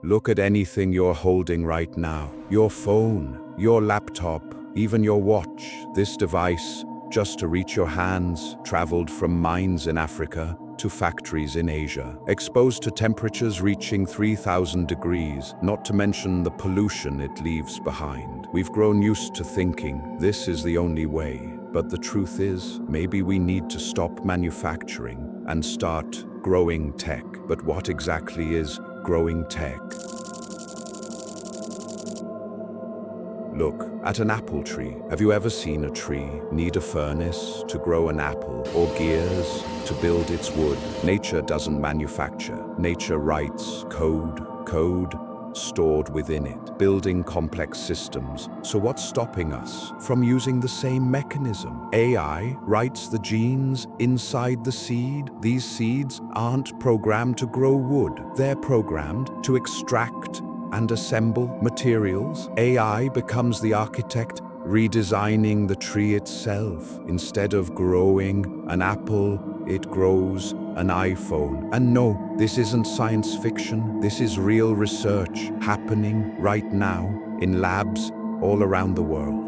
Look at anything you're holding right now. Your phone, your laptop, even your watch. This device, just to reach your hands, traveled from mines in Africa to factories in Asia, exposed to temperatures reaching 3,000 degrees, not to mention the pollution it leaves behind. We've grown used to thinking this is the only way, but the truth is, maybe we need to stop manufacturing and start growing tech. But what exactly is growing tech? Look at an apple tree. Have you ever seen a tree need a furnace to grow an apple or gears to build its wood? Nature doesn't manufacture. Nature writes code stored within it, building complex systems. So what's stopping us from using the same mechanism? AI writes the genes inside the seed. These seeds aren't programmed to grow wood. They're programmed to extract and assemble materials. AI becomes the architect, redesigning the tree itself. Instead of growing an apple, it grows an iPhone. And no, this isn't science fiction. This is real research happening right now in labs all around the world.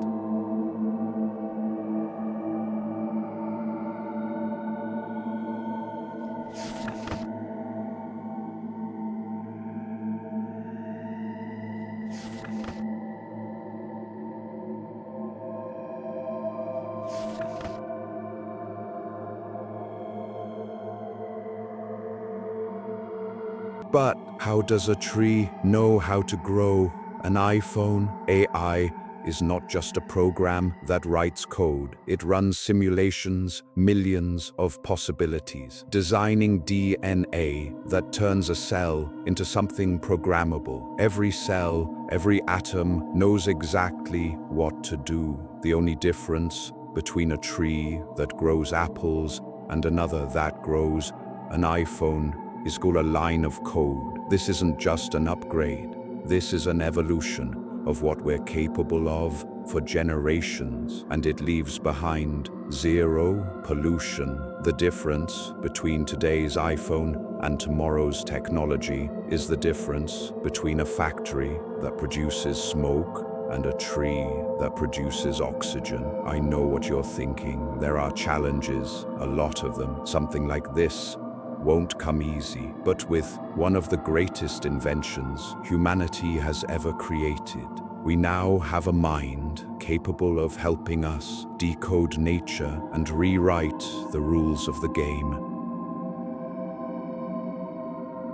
But how does a tree know how to grow an iPhone? AI is not just a program that writes code. It runs simulations, millions of possibilities, designing DNA that turns a cell into something programmable. Every cell, every atom knows exactly what to do. The only difference between a tree that grows apples and another that grows an iPhone is called a line of code. This isn't just an upgrade. This is an evolution of what we're capable of for generations, and it leaves behind zero pollution. The difference between today's iPhone and tomorrow's technology is the difference between a factory that produces smoke and a tree that produces oxygen. I know what you're thinking. There are challenges, a lot of them. Something like this won't come easy, but with one of the greatest inventions humanity has ever created, we now have a mind capable of helping us decode nature and rewrite the rules of the game.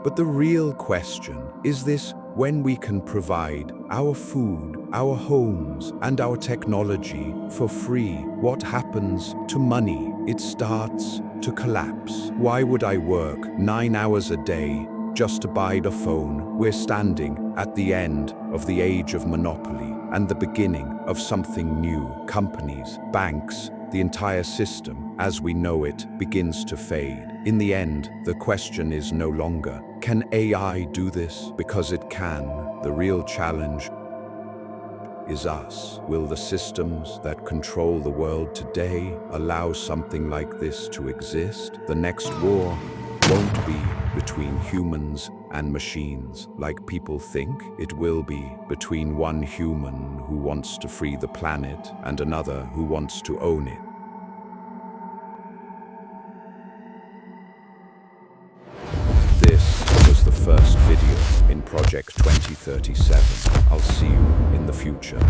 But the real question is this: when we can provide our food, our homes, and our technology for free, what happens to money? It starts to collapse. Why would I work 9 hours a day just to buy the phone? We're standing at the end of the age of monopoly and the beginning of something new. Companies, banks, the entire system, as we know it, begins to fade. In the end, the question is no longer, can AI do this? Because it can. The real challenge is us. Will the systems that control the world today allow something like this to exist? The next war won't be between humans and machines, like people think. It will be between one human who wants to free the planet and another who wants to own it. This was the first video in Project 2037. I'll see you in the future.